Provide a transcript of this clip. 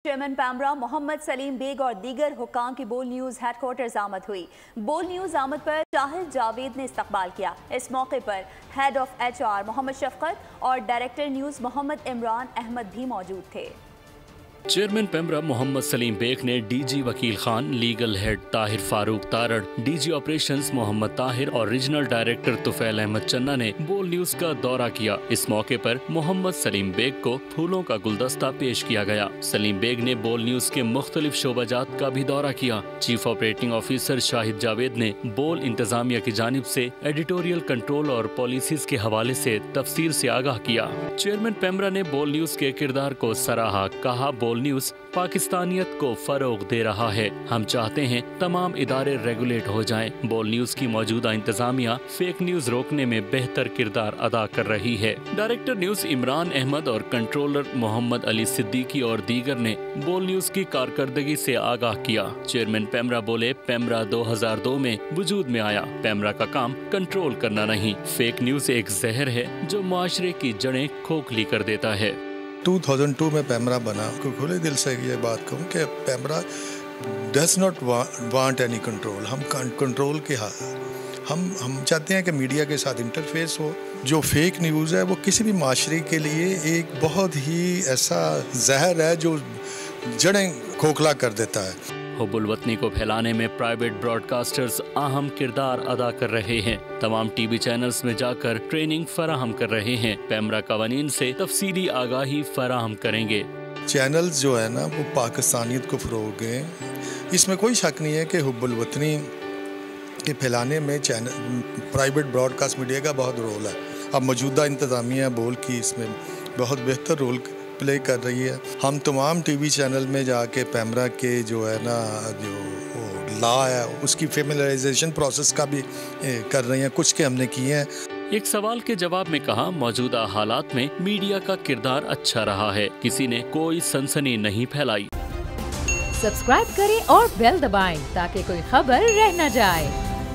Chairman PEMRA Mohammad Saleem bag और दीगर हुक्काम की बोल न्यूज़ हेडक्वार्टर्स आमद हुई। बोल न्यूज़ आमद पर शाहिद जावेद ने इस्तकबाल किया। इस मौके पर head of HR Mohammad Shafqat और डायरेक्टर न्यूज़ मोहम्मद इमरान अहमद भी मौजूद थे। चेयरमैन पैमरा मोहम्मद सलीम बेग ने DG Wakeel Khan, legal head Tahir Farooq Tarar, DG operations Mohammad Tahir और रीजनल डायरेक्टर तुफैल अहमद चन्ना ने बोल न्यूज का दौरा किया। इस मौके पर मोहम्मद सलीम बेग को फूलों का गुलदस्ता पेश किया गया। सलीम बेग ने बोल न्यूज के मुख्तलिफ शोबाजात का भी दौरा किया। Chief operating officer Shahid Javed ने बोल इंतजामिया की जानिब से एडिटोरियल कंट्रोल और पॉलिसीज के हवाले से तफसील से आगाह किया। चेयरमैन पैमरा ने बोल न्यूज के किरदार को सराहा। कहा, बोल न्यूज पाकिस्तानियत को फरोग दे रहा है। हम चाहते हैं तमाम इदारे रेगुलेट हो जाएं। बोल न्यूज की मौजूदा इंतजामिया फेक न्यूज रोकने में बेहतर किरदार अदा कर रही है। डायरेक्टर न्यूज इमरान अहमद और कंट्रोलर मोहम्मद अली सिद्दीकी और दीगर ने बोल न्यूज की कारकर्दगी से आगाह किया। चेयरमैन पैमरा बोले, पैमरा 2002 में वजूद में आया। पैमरा का काम कंट्रोल करना नहीं। फेक न्यूज एक जहर है जो मुआशरे की जड़ें खोखली कर देता है। 2002 में पैमरा बना। खुले दिल से ये बात कहूँ कि PEMRA does not want any control. हम कंट्रोल के हम चाहते हैं कि मीडिया के साथ इंटरफेस हो। जो फेक न्यूज़ है वो किसी भी माशरे के लिए एक बहुत ही ऐसा जहर है जो जड़ें खोखला कर देता है। हुब्बुल वतनी को फैलाने में प्राइवेट ब्रॉडकास्टर्स अहम किरदार अदा कर रहे हैं। तमाम टीवी चैनल्स में जाकर ट्रेनिंग फराहम कर रहे हैं। पैमरा कवानीन से तफसीली आगाही फराहम करेंगे। चैनल्स जो है ना वो पाकिस्तानियत को फ़रोग़ दें, इसमें कोई शक नहीं है कि हुब्बुल वतनी के फैलाने में प्राइवेट ब्रॉडकास्ट मीडिया का बहुत रोल है। अब मौजूदा इंतज़ामिया बोल की इसमें बहुत बेहतर रोल प्ले कर रही है। हम तमाम टीवी चैनल में जाके पैमरा के जो है ना जो लॉ है उसकी फेमिलराइजेशन प्रोसेस का भी कर रही हैं। कुछ के हमने किए हैं। एक सवाल के जवाब में कहा, मौजूदा हालात में मीडिया का किरदार अच्छा रहा है। किसी ने कोई सनसनी नहीं फैलाई। सब्सक्राइब करें और बेल दबाएं ताकि कोई खबर रह न जाए।